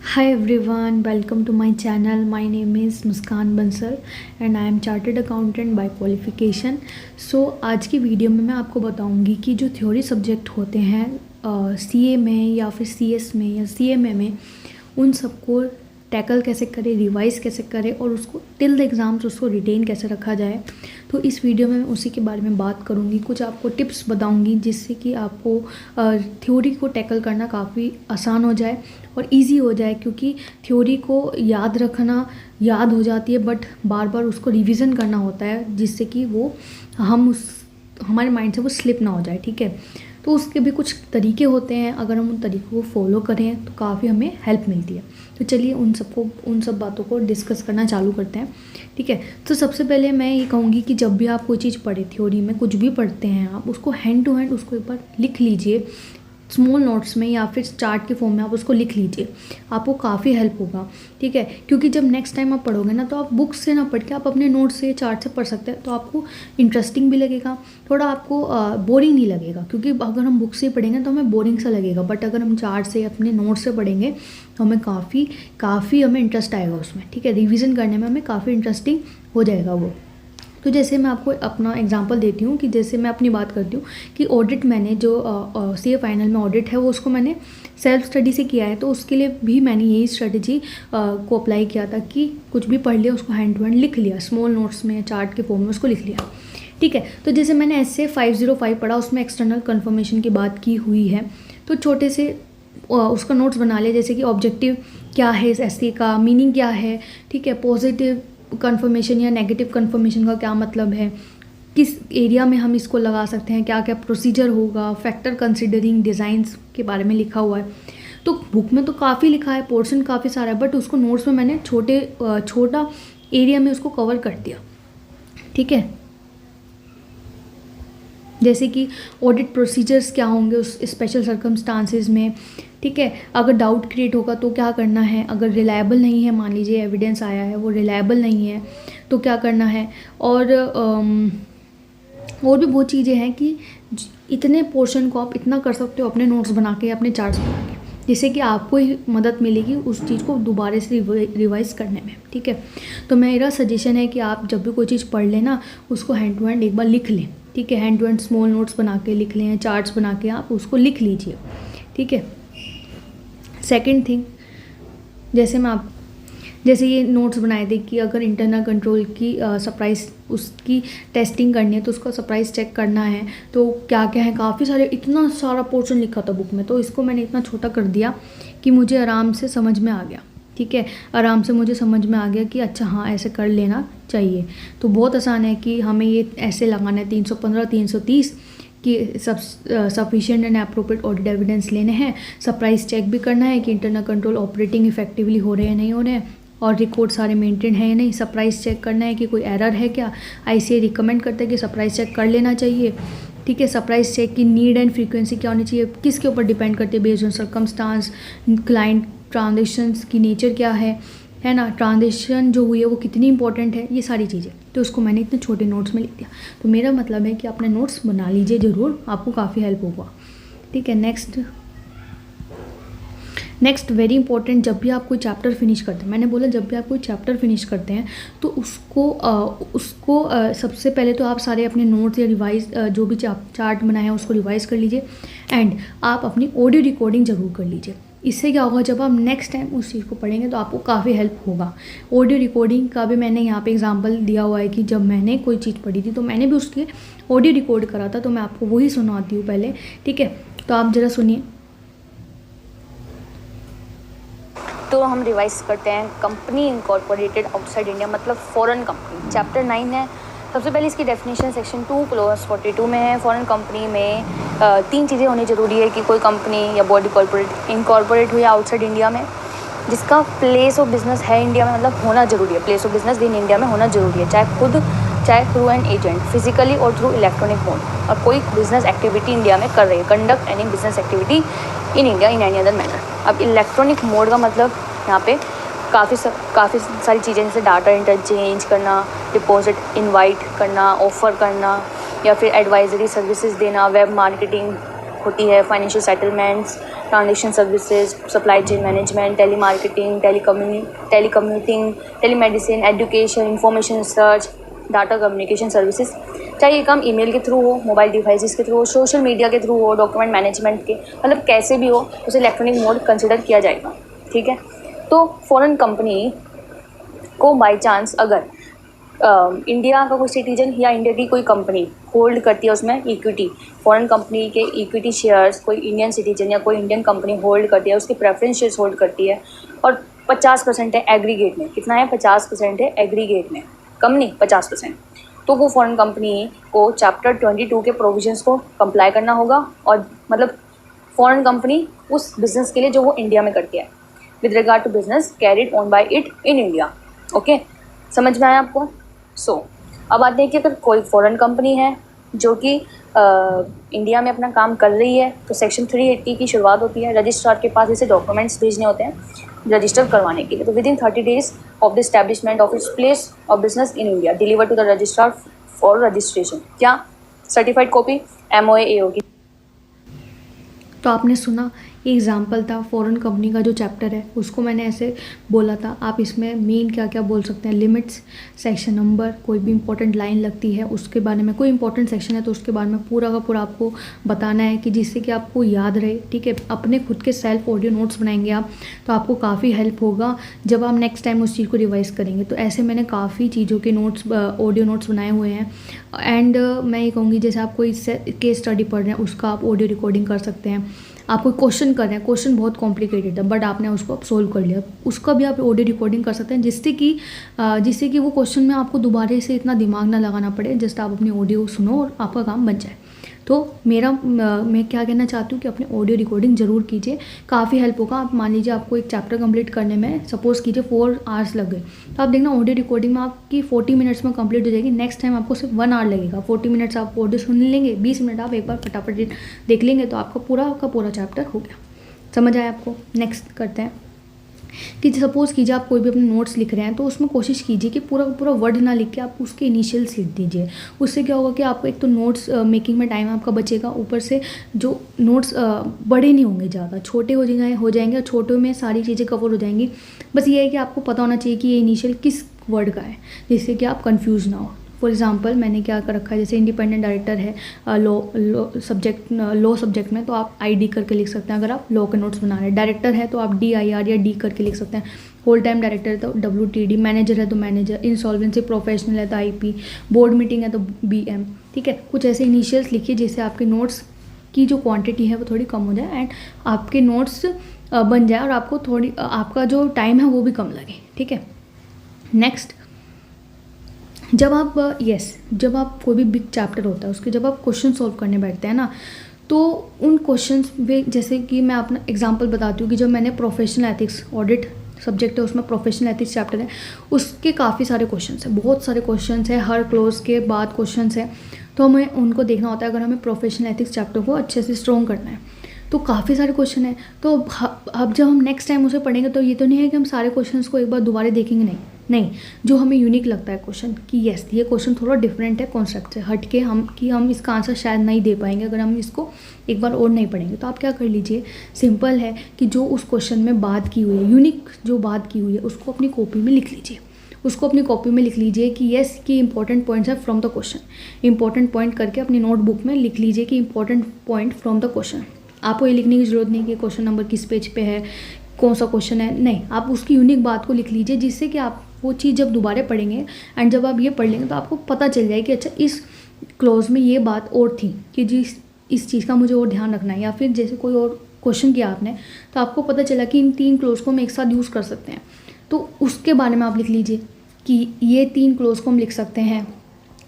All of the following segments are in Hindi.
Hi everyone, welcome to my channel. My name is Muskan Bansal and I am chartered accountant by qualification. So आज की वीडियो में मैं आपको बताऊंगी कि जो थ्योरी सब्जेक्ट होते हैं सीए में या फिर सीएस में या सीएमए में उन सबको टैकल कैसे करें, रिवाइज़ कैसे करें और उसको टिल द एग्ज़ाम्स उसको रिटेन कैसे रखा जाए। तो इस वीडियो में मैं उसी के बारे में बात करूँगी, कुछ आपको टिप्स बताऊँगी जिससे कि आपको थ्योरी को टैकल करना काफ़ी आसान हो जाए और इजी हो जाए, क्योंकि थ्योरी को याद रखना याद हो जाती है बट बार बार उसको रिवीजन करना होता है जिससे कि वो हमारे माइंड से वो स्लिप ना हो जाए। ठीक है, तो उसके भी कुछ तरीके होते हैं, अगर हम उन तरीक़ों को फॉलो करें तो काफ़ी हमें हेल्प मिलती है। तो चलिए उन सब बातों को डिस्कस करना चालू करते हैं। ठीक है, तो सबसे पहले मैं ये कहूँगी कि जब भी आप कोई चीज़ पढ़े, थ्योरी में कुछ भी पढ़ते हैं आप उसको हैंड टू हैंड उसको एक बार लिख लीजिए, स्मॉल नोट्स में या फिर चार्ट के फॉर्म में आप उसको लिख लीजिए, आपको काफ़ी हेल्प होगा। ठीक है, क्योंकि जब नेक्स्ट टाइम आप पढ़ोगे ना तो आप बुक्स से ना पढ़ के आप अपने नोट्स से चार्ट से पढ़ सकते हैं, तो आपको इंटरेस्टिंग भी लगेगा, थोड़ा आपको बोरिंग नहीं लगेगा। क्योंकि अगर हम बुक से पढ़ेंगे तो हमें बोरिंग सा लगेगा, बट अगर हम चार्ट से अपने नोट्स से पढ़ेंगे तो हमें काफ़ी हमें इंटरेस्ट आएगा उसमें। ठीक है, रिविज़न करने में हमें काफ़ी इंटरेस्टिंग हो जाएगा वो। तो जैसे मैं आपको अपना एग्जांपल देती हूँ कि जैसे मैं अपनी बात करती हूँ कि ऑडिट मैंने जो सीए फाइनल में ऑडिट है वो उसको मैंने सेल्फ स्टडी से किया है, तो उसके लिए भी मैंने यही स्ट्रेटजी को अप्लाई किया था कि कुछ भी पढ़ लिया उसको हैंड टू हैंड लिख लिया, स्मॉल नोट्स में चार्ट के फॉर्म में उसको लिख लिया। ठीक है, तो जैसे मैंने ऐसे 505 पढ़ा, उसमें एक्सटर्नल कन्फर्मेशन की बात की हुई है, तो छोटे से उसका नोट्स बना लिया, जैसे कि ऑब्जेक्टिव क्या है इस एसए का, मीनिंग क्या है। ठीक है, पॉजिटिव कन्फर्मेशन या नेगेटिव कन्फर्मेशन का क्या मतलब है, किस एरिया में हम इसको लगा सकते हैं, क्या क्या प्रोसीजर होगा, फैक्टर कंसिडरिंग डिज़ाइंस के बारे में लिखा हुआ है। तो बुक में तो काफ़ी लिखा है, पोर्शन काफ़ी सारा है, बट उसको नोट्स में मैंने छोटा एरिया में उसको कवर कर दिया। ठीक है, जैसे कि ऑडिट प्रोसीजर्स क्या होंगे उस स्पेशल सर्कमस्टांसेस में। ठीक है, अगर डाउट क्रिएट होगा तो क्या करना है, अगर रिलायबल नहीं है, मान लीजिए एविडेंस आया है वो रिलायबल नहीं है तो क्या करना है, और भी बहुत चीज़ें हैं कि इतने पोर्शन को आप इतना कर सकते हो अपने नोट्स बना के, अपने चार्ट्स बना के, जिससे कि आपको ही मदद मिलेगी उस चीज़ को दोबारा से रिवाइज करने में। ठीक है, तो मेरा सजेशन है कि आप जब भी कोई चीज़ पढ़ लें ना उसको हैंड टू हैंड एक बार लिख लें। ठीक है, hand to hand small notes बना के लिख लें, चार्ट्स बना के आप उसको लिख लीजिए। ठीक है, सेकंड थिंग, जैसे ये नोट्स बनाए थे कि अगर इंटरनल कंट्रोल की सरप्राइज उसकी टेस्टिंग करनी है तो उसका सरप्राइज चेक करना है, तो क्या क्या है, काफ़ी सारे, इतना सारा पोर्शन लिखा था बुक में, तो इसको मैंने इतना छोटा कर दिया कि मुझे आराम से समझ में आ गया। ठीक है, आराम से मुझे समझ में आ गया कि अच्छा हाँ ऐसे कर लेना चाहिए। तो बहुत आसान है कि हमें ये ऐसे लगाना है 315 330 कि sufficient and appropriate audit evidence लेने हैं, सरप्राइज चेक भी करना है कि इंटरनल कंट्रोल ऑपरेटिंग इफेक्टिवली हो रहे हैं नहीं हो रहे हैं, और रिकॉर्ड सारे मेंटेन है या नहीं, सरप्राइज चेक करना है कि कोई एरर है क्या, आईसीए रिकमेंड करता है कि सरप्राइज चेक कर लेना चाहिए। ठीक है, सरप्राइज चेक की नीड एंड फ्रीक्वेंसी क्या होनी चाहिए, किसके ऊपर डिपेंड करते हैं, based on circumstance, client transactions की नेचर क्या है ना, ट्रांजेक्शन जो हुई है वो कितनी इंपॉर्टेंट है, ये सारी चीज़ें। तो उसको मैंने इतने छोटे नोट्स में लिख दिया। तो मेरा मतलब है कि अपने नोट्स बना लीजिए ज़रूर, आपको काफ़ी हेल्प होगा। ठीक है, नेक्स्ट वेरी इंपॉर्टेंट, जब भी आप कोई चैप्टर फिनिश करते हैं, मैंने बोला जब भी आप कोई चैप्टर फिनिश करते हैं तो उसको सबसे पहले तो आप सारे अपने नोट्स या रिवाइज जो भी चार्ट बनाए हैं उसको रिवाइज कर लीजिए, एंड आप अपनी ऑडियो रिकॉर्डिंग ज़रूर कर लीजिए। इससे क्या होगा, जब आप नेक्स्ट टाइम उस चीज़ को पढ़ेंगे तो आपको काफ़ी हेल्प होगा। ऑडियो रिकॉर्डिंग का भी मैंने यहाँ पे एग्जांपल दिया हुआ है कि जब मैंने कोई चीज़ पढ़ी थी तो मैंने भी उसके ऑडियो रिकॉर्ड करा था, तो मैं आपको वही सुनाती हूँ पहले। ठीक है, तो आप ज़रा सुनिए। तो हम रिवाइज करते हैं कंपनी इनकॉर्पोरेटेड आउटसाइड इंडिया, मतलब फॉरेन कंपनी। चैप्टर 9 है। सबसे पहले इसकी डेफिनेशन सेक्शन 2 क्लॉज 42 में है। फॉरेन कंपनी में 3 चीज़ें होनी ज़रूरी है कि कोई कंपनी या बॉडी कॉर्पोरेट इनकॉर्पोरेट हुई आउटसाइड इंडिया में, जिसका प्लेस ऑफ बिजनेस है इंडिया में, मतलब होना ज़रूरी है, place of business in India में होना ज़रूरी है, चाहे खुद चाहे थ्रू एन एजेंट, फिजिकली और थ्रू इलेक्ट्रॉनिक मोड, और कोई बिजनेस एक्टिविटी इंडिया में कर रही है, conduct any business activity in India in any other manner. अब इलेक्ट्रॉनिक मोड का मतलब यहाँ पे काफ़ी सारी चीज़ें, जैसे डाटा इंटरचेंज करना, डिपॉजिट इनवाइट करना, ऑफ़र करना, या फिर एडवाइजरी सर्विसेज देना, वेब मार्केटिंग होती है, financial settlements, transaction services, supply chain management, telemarketing, telecommuting, telemedicine, education, information research, data communication services. चाहे ये काम ईमेल के थ्रू हो, मोबाइल डिवाइसेस के थ्रू हो, सोशल मीडिया के थ्रू हो, डॉक्यूमेंट मैनेजमेंट के, मतलब कैसे भी हो उसे इलेक्ट्रॉनिक मोड कंसिडर किया जाएगा। ठीक है, तो फॉरेन कंपनी को बाई चांस अगर इंडिया का कोई सिटीजन या इंडिया की कोई कंपनी होल्ड करती है उसमें इक्विटी, फॉरेन कंपनी के इक्विटी शेयर्स कोई इंडियन सिटीजन या कोई इंडियन कंपनी होल्ड करती है, उसके प्रेफरेंस शेयर्स होल्ड करती है और 50% है एग्रीगेट में, कितना है 50% है एग्रीगेट में, कम नहीं 50%, तो वो फॉरेन कंपनी को चैप्टर 22 के प्रोविजंस को कंप्लाई करना होगा। और मतलब फॉरेन कंपनी उस बिज़नेस के लिए जो वो इंडिया में करती है with regard to business carried on by it in India. Okay, समझ में आया आपको? अब आते हैं कि अगर कोई फॉरेन कंपनी है जो कि इंडिया में अपना काम कर रही है तो सेक्शन 380 की शुरुआत होती है। रजिस्ट्रार के पास जैसे डॉक्यूमेंट्स भेजने होते हैं रजिस्टर करवाने के लिए, तो within 30 days of the establishment of its place of business in India deliver to the registrar for registration. क्या? सर्टिफाइड कॉपी MOA AO की। तो आपने सुना, ये एग्जाम्पल था फॉरेन कंपनी का जो चैप्टर है उसको मैंने ऐसे बोला था। आप इसमें मेन क्या क्या बोल सकते हैं, लिमिट्स, सेक्शन नंबर, कोई भी इंपॉर्टेंट लाइन लगती है उसके बारे में, कोई इंपॉर्टेंट सेक्शन है तो उसके बारे में पूरा का पूरा आपको बताना है कि जिससे कि आपको याद रहे। ठीक है, अपने खुद के सेल्फ ऑडियो नोट्स बनाएंगे आप तो आपको काफ़ी हेल्प होगा जब आप नेक्स्ट टाइम उस चीज़ को रिवाइज करेंगे। तो ऐसे मैंने काफ़ी चीज़ों के नोट्स, ऑडियो नोट्स बनाए हुए हैं। एंड मैं ये कहूँगी जैसे आप कोई केस स्टडी पढ़ रहे हैं उसका आप ऑडियो रिकॉर्डिंग कर सकते हैं। आप कोई क्वेश्चन कर रहे हैं, क्वेश्चन बहुत कॉम्प्लिकेटेड है बट आपने उसको अब सोल्व कर लिया, उसका भी आप ऑडियो रिकॉर्डिंग कर सकते हैं जिससे कि वो क्वेश्चन में आपको दोबारा से इतना दिमाग ना लगाना पड़े, जस्ट आप अपनी ऑडियो सुनो और आपका काम बन जाए। तो मैं क्या कहना चाहती हूँ कि अपने ऑडियो रिकॉर्डिंग ज़रूर कीजिए, काफ़ी हेल्प होगा। आप मान लीजिए आपको एक चैप्टर कंप्लीट करने में सपोज़ कीजिए 4 hours लग गए, तो आप देखना ऑडियो रिकॉर्डिंग में आपकी 40 minutes में कंप्लीट हो जाएगी। नेक्स्ट टाइम आपको सिर्फ 1 hour लगेगा। 40 minutes आप ऑडियो सुन लेंगे, 20 मिनट आप एक बार फटाफट देख लेंगे तो आपका पूरा चैप्टर हो गया। समझ आया आपको? नेक्स्ट करते हैं कि सपोज़ कीजिए आप कोई भी अपने नोट्स लिख रहे हैं तो उसमें कोशिश कीजिए कि पूरा वर्ड ना लिख के आप उसके इनिशियल्स लिख दीजिए। उससे क्या होगा कि आपको एक तो नोट्स मेकिंग में टाइम आपका बचेगा, ऊपर से जो नोट्स बड़े नहीं होंगे, ज़्यादा छोटे हो जाएंगे और छोटों में सारी चीज़ें कवर हो जाएंगी। बस ये है कि आपको पता होना चाहिए कि ये इनिशियल किस वर्ड का है, जिससे कि आप कन्फ्यूज़ ना हो। फॉर एग्जांपल मैंने क्या कर रखा है, जैसे इंडिपेंडेंट डायरेक्टर है लॉ सब्जेक्ट में तो आप ID करके लिख सकते हैं। अगर आप लॉ के नोट्स बना रहे हैं, डायरेक्टर है तो आप DIR या D करके लिख सकते हैं। होल टाइम डायरेक्टर है तो WTD, मैनेजर है तो मैनेजर, इंसॉल्वेंसी प्रोफेशनल है तो IP, बोर्ड मीटिंग है तो BM। ठीक है, कुछ ऐसे इनिशियल्स लिखिए जिससे आपके नोट्स की जो क्वांटिटी है वो थोड़ी कम हो जाए एंड आपके नोट्स बन जाए और आपको थोड़ी आपका जो टाइम है वो भी कम लगे। ठीक है, नेक्स्ट, जब आप कोई भी बिग चैप्टर होता है उसके जब आप क्वेश्चन सॉल्व करने बैठते हैं ना, तो उन क्वेश्चंस में जैसे कि मैं अपना एग्जांपल बताती हूँ कि जब मैंने प्रोफेशनल एथिक्स, ऑडिट सब्जेक्ट है उसमें प्रोफेशनल एथिक्स चैप्टर है, उसके काफ़ी सारे क्वेश्चंस हैं, बहुत सारे क्वेश्चंस हैं, हर क्लोज के बाद क्वेश्चंस हैं, तो हमें उनको देखना होता है अगर हमें प्रोफेशनल एथिक्स चैप्टर को अच्छे से स्ट्रॉन्ग करना है। तो काफ़ी सारे क्वेश्चन हैं, तो अब जब हम नेक्स्ट टाइम उसे पढ़ेंगे तो ये तो नहीं है कि हम सारे क्वेश्चंस को एक बार दोबारा देखेंगे, नहीं, जो हमें यूनिक लगता है क्वेश्चन कि यस ये क्वेश्चन थोड़ा डिफरेंट है कॉन्सेप्ट से हट के, हम इसका आंसर शायद नहीं दे पाएंगे अगर हम इसको एक बार और नहीं पढ़ेंगे। तो आप क्या कर लीजिए, सिंपल है कि जो उस क्वेश्चन में बात की हुई है, यूनिक जो बात की हुई है उसको अपनी कॉपी में लिख लीजिए। उसको अपनी कॉपी में लिख लीजिए कि येस कि इंपॉर्टेंट पॉइंट्स है from the question, important point करके अपनी नोटबुक में लिख लीजिए कि important point from the question. आपको ये लिखने की ज़रूरत नहीं कि क्वेश्चन नंबर किस पेज पे है, कौन सा क्वेश्चन है, नहीं, आप उसकी यूनिक बात को लिख लीजिए जिससे कि आप वो चीज़ जब दोबारा पढ़ेंगे एंड जब आप ये पढ़ लेंगे तो आपको पता चल जाए कि अच्छा इस क्लॉज में ये बात और थी कि इस चीज़ का मुझे और ध्यान रखना है, या फिर जैसे कोई और क्वेश्चन किया आपने तो आपको पता चला कि इन 3 क्लॉज को हम एक साथ यूज़ कर सकते हैं, तो उसके बारे में आप लिख लीजिए कि ये 3 क्लॉज को हम लिख सकते हैं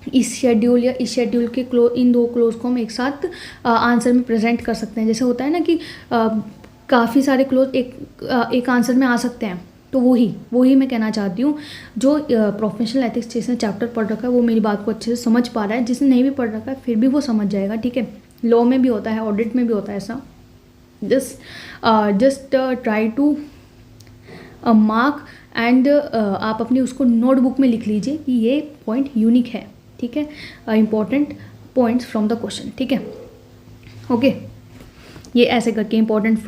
इस शेड्यूल या इस शेड्यूल के इन 2 क्लॉज को हम एक साथ आंसर में प्रेजेंट कर सकते हैं। जैसे होता है ना कि काफ़ी सारे क्लॉज एक आंसर में आ सकते हैं, तो वही मैं कहना चाहती हूँ। जो प्रोफेशनल एथिक्स जिसने चैप्टर पढ़ रखा है वो मेरी बात को अच्छे से समझ पा रहा है, जिसने नहीं भी पढ़ रखा है फिर भी वो समझ जाएगा। ठीक है, लॉ में भी होता है, ऑडिट में भी होता है ऐसा। Just try to mark and आप अपनी उसको नोटबुक में लिख लीजिए कि ये पॉइंट यूनिक है। ठीक है, important points from the question. ठीक है, ओके। ये ऐसे करके इंपॉर्टेंट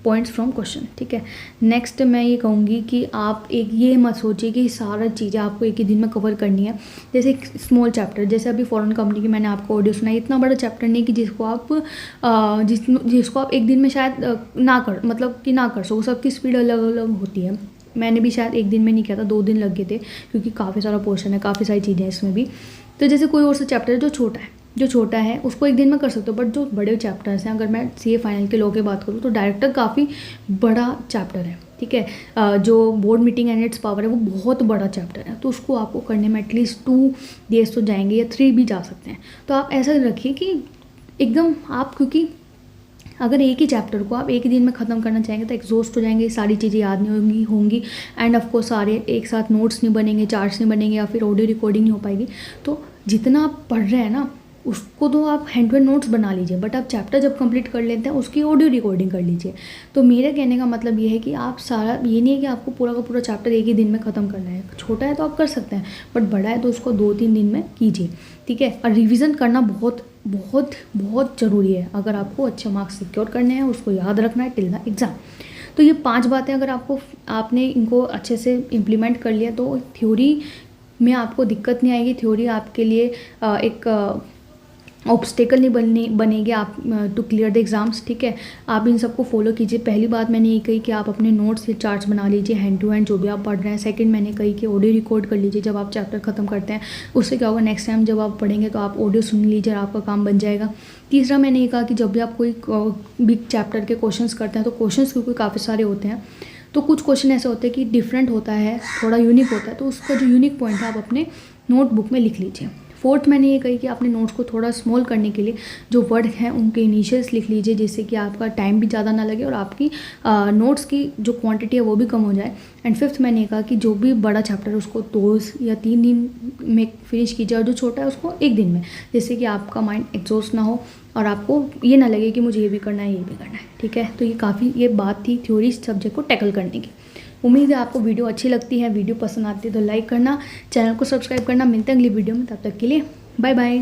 पॉइंट्स फ्रॉम क्वेश्चन, ठीक है। नेक्स्ट मैं ये कहूँगी कि आप एक ये मत सोचिए कि सारा चीज़ें आपको एक ही दिन में कवर करनी है। जैसे एक स्मॉल चैप्टर, जैसे अभी फॉरेन कंपनी की मैंने आपको ऑडियो सुनाई, इतना बड़ा चैप्टर नहीं कि जिसको आप एक दिन में शायद ना कर सको। सबकी स्पीड अलग अलग होती है। मैंने भी शायद एक दिन में नहीं किया था, 2 दिन लग गए थे, क्योंकि काफ़ी सारा पोर्शन है, काफ़ी सारी चीज़ें हैं इसमें भी। तो जैसे कोई और सा चैप्टर है जो छोटा है उसको एक दिन में कर सकते हो, बट जो बड़े चैप्टर्स हैं, अगर मैं सीए फाइनल के लॉ की बात करूँ तो डायरेक्टर काफ़ी बड़ा चैप्टर है, ठीक है। जो board meeting and it's power है वो बहुत बड़ा चैप्टर है, तो उसको आपको करने में एटलीस्ट 2 डेज तो जाएंगे या 3 भी जा सकते हैं। तो आप ऐसा रखिए कि एकदम आप, क्योंकि अगर एक ही चैप्टर को आप एक ही दिन में ख़त्म करना चाहेंगे तो एग्जॉस्ट हो जाएंगे, सारी चीज़ें याद नहीं होंगी एंड ऑफ कोर्स सारे एक साथ नोट्स नहीं बनेंगे, चार्ट्स नहीं बनेंगे, या फिर ऑडियो रिकॉर्डिंग नहीं हो पाएगी। तो जितना आप पढ़ रहे हैं ना उसको तो आप हैंड टू हैंड नोट्स बना लीजिए, बट आप चैप्टर जब कंप्लीट कर लेते हैं उसकी ऑडियो रिकॉर्डिंग कर लीजिए। तो मेरे कहने का मतलब ये है कि आप सारा, ये नहीं है कि आपको पूरा का पूरा चैप्टर एक ही दिन में ख़त्म करना है। छोटा है तो आप कर सकते हैं, बट बड़ा है तो उसको 2-3 दिन में कीजिए, ठीक है। और रिविज़न करना बहुत बहुत बहुत ज़रूरी है अगर आपको अच्छे मार्क्स सिक्योर करने हैं, उसको याद रखना है टिल द एग्ज़ाम। तो ये 5 बातें अगर आपने इनको अच्छे से इम्प्लीमेंट कर लिया तो थ्योरी में आपको दिक्कत नहीं आएगी। थ्योरी आपके लिए एक ऑब्स्टेकल नहीं बनेगी आप टू क्लियर द एग्ज़ाम्स, ठीक है। आप इन सबको फॉलो कीजिए। पहली बात मैंने ये कही कि आप अपने नोट्स या चार्ट्स बना लीजिए हैंड टू हैंड जो भी आप पढ़ रहे हैं। सेकंड मैंने कही कि ऑडियो रिकॉर्ड कर लीजिए जब आप चैप्टर ख़त्म करते हैं। उससे क्या होगा, नेक्स्ट टाइम जब आप पढ़ेंगे तो आप ऑडियो सुन लीजिए और आपका काम बन जाएगा। तीसरा मैंने ये कहा कि जब भी आप कोई बिग चैप्टर के क्वेश्चंस करते हैं तो क्वेश्चंस क्योंकि काफ़ी सारे होते हैं, तो कुछ क्वेश्चन ऐसे होते हैं कि डिफरेंट होता है, थोड़ा यूनिक होता है, तो उसका जो यूनिक पॉइंट है आप अपने नोटबुक में लिख लीजिए। फोर्थ मैंने ये कही कि अपने नोट्स को थोड़ा स्मॉल करने के लिए जो वर्ड हैं उनके इनिशियल्स लिख लीजिए, जिससे कि आपका टाइम भी ज़्यादा ना लगे और आपकी नोट्स की जो क्वांटिटी है वो भी कम हो जाए। एंड फिफ्थ मैंने ये कहा कि जो भी बड़ा चैप्टर है उसको 2 या 3 दिन में फिनिश कीजिए और जो छोटा है उसको 1 दिन में, जिससे कि आपका माइंड एग्जॉस्ट ना हो और आपको ये ना लगे कि मुझे ये भी करना है, ये भी करना है, ठीक है। तो ये बात थी थ्योरी सब्जेक्ट को टैकल करने की। उम्मीद है आपको वीडियो अच्छी लगती है। वीडियो पसंद आती है तो लाइक करना, चैनल को सब्सक्राइब करना। मिलते हैं अगली वीडियो में, तब तक के लिए बाय बाय।